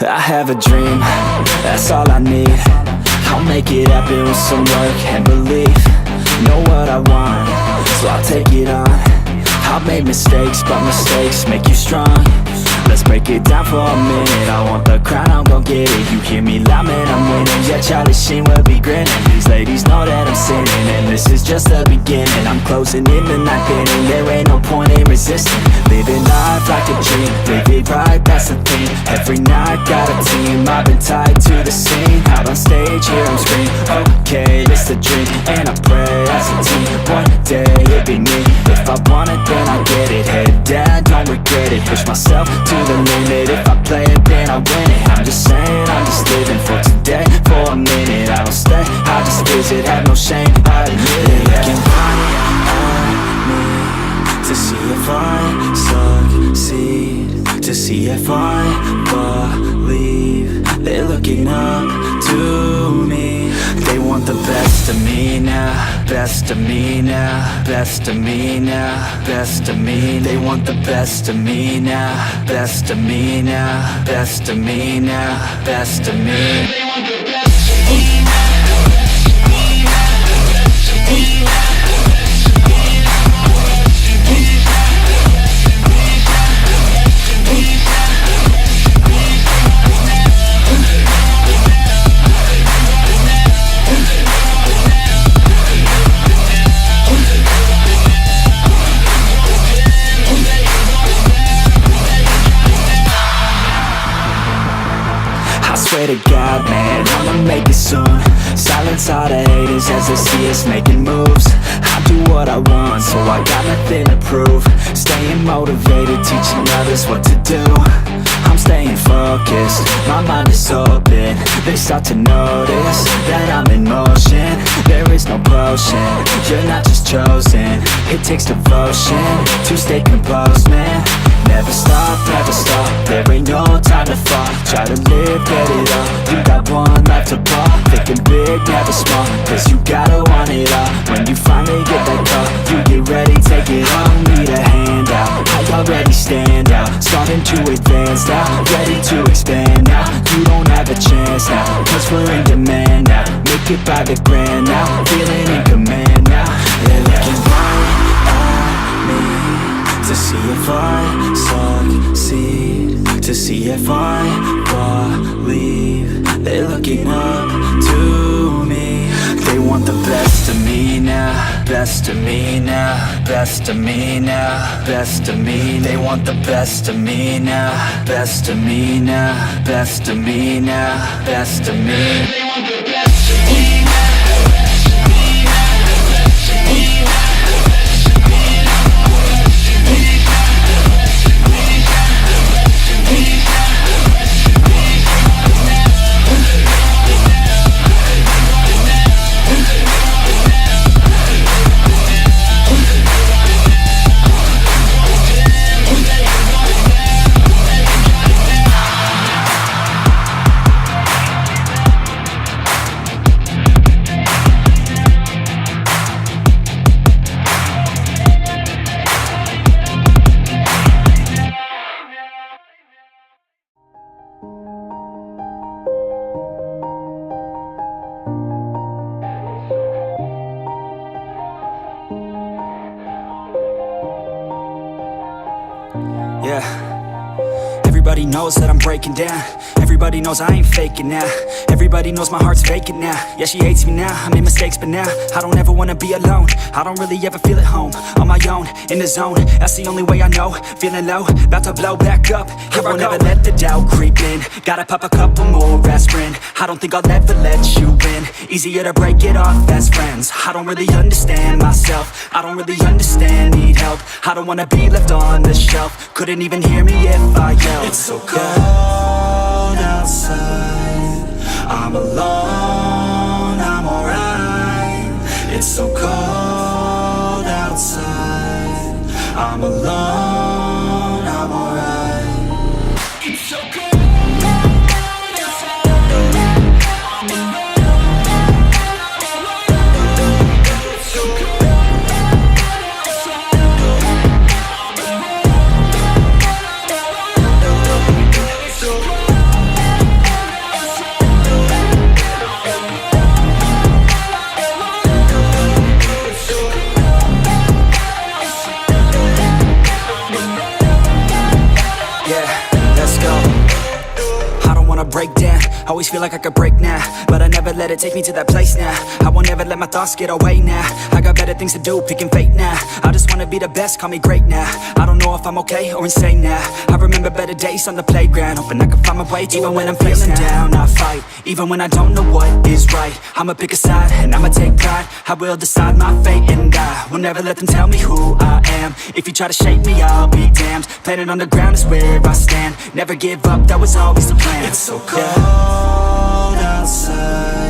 I have a dream, that's all I need. I'll make it happen with some work and belief. Know what I want, so I'll take it on. I've made mistakes, but mistakes make you strong. Let's break it down for a minute. I want the crown, I'm gon' get it. You hear me loud, man, I'm winning. Yeah, Charlie Sheen will be grinning. These ladies know that I'm sinning, and this is just the beginning. I'm closing in the ninth inning, there ain't no point in resisting. Living life like a dream, live it right, that's the thing. Every night, got a team, I've been tied to the scene. Out on stage, hear them scream, okay, it's the dream. And I pray as a team, one day it'll be me. If I want it, then I get it. Head down, don't regret it. Push myself to the limit. If I play it, then I win it. I'm just saying, I'm just living for today. For a minute, I don't stay, I just visit. Have no shame, I admit it. Looking right at me to see if I succeed, to see if I believe. They're looking up to me. They want the best of me now, best of me now, best of me now, best of me. They want the best of me now, best of me now, best of me now, best of me. They want the best of me now. Swear to God, man, I'ma make it soon. Silence all the haters as they see us making moves. I do what I want, so I got nothing to prove. Staying motivated, teaching others what to do. I'm staying focused, my mind is open. They start to notice that I'm in motion. There is no potion, you're not just chosen. It takes devotion to stay composed, man. Never stop, there ain't no time to fall. Try to live, get it all, you got one life to ball. Thinking big, never small, cause you gotta want it all. When you finally get that call, you get ready, take it all. Need a handout, I already stand out. Starting to advance now, ready to expand now. You don't have a chance now, cause we're in demand now. Make it by the grand now, feeling in command now. They're looking right at me to see if I succeed, to see if I believe. They're looking up to me. They want the best of me now, best of me now, best of me now, best of me. They want the best of me now, best of me now, best of me now, best of me. They want the best of me now. Everybody knows that I'm breaking down. Everybody knows I ain't faking now. Everybody knows my heart's vacant now. Yeah, she hates me now, I made mistakes but now I don't ever wanna be alone. I don't really ever feel at home. On my own, in the zone, that's the only way I know. Feeling low, about to blow back up. Here I won't ever let the doubt creep in. Gotta pop a couple more aspirin. I don't think I'll ever let you in. Easier to break it off best friends. I don't really understand myself. I don't really understand, need help. I don't wanna be left on the shelf. Couldn't even hear me if I yelled. It's so cold outside, I'm alone, I'm alright. It's so cold outside, I'm alone, I'm alright. It's so cold. wanna break down. Always feel like I could break now, but I never let it take me to that place now. I won't ever let my thoughts get away now. I got better things to do, picking fate now. I just wanna be the best, call me great now. I don't know if I'm okay or insane now. I remember better days on the playground, hoping I can find my way to even when I'm feeling down. I fight, even when I don't know what is right. I'ma pick a side, and I'ma take pride. I will decide my fate, and I will never let them tell me who I am. If you try to shape me, I'll be damned. Planet on the ground is where I stand. Never give up, that was always the plan. It's so cold outside,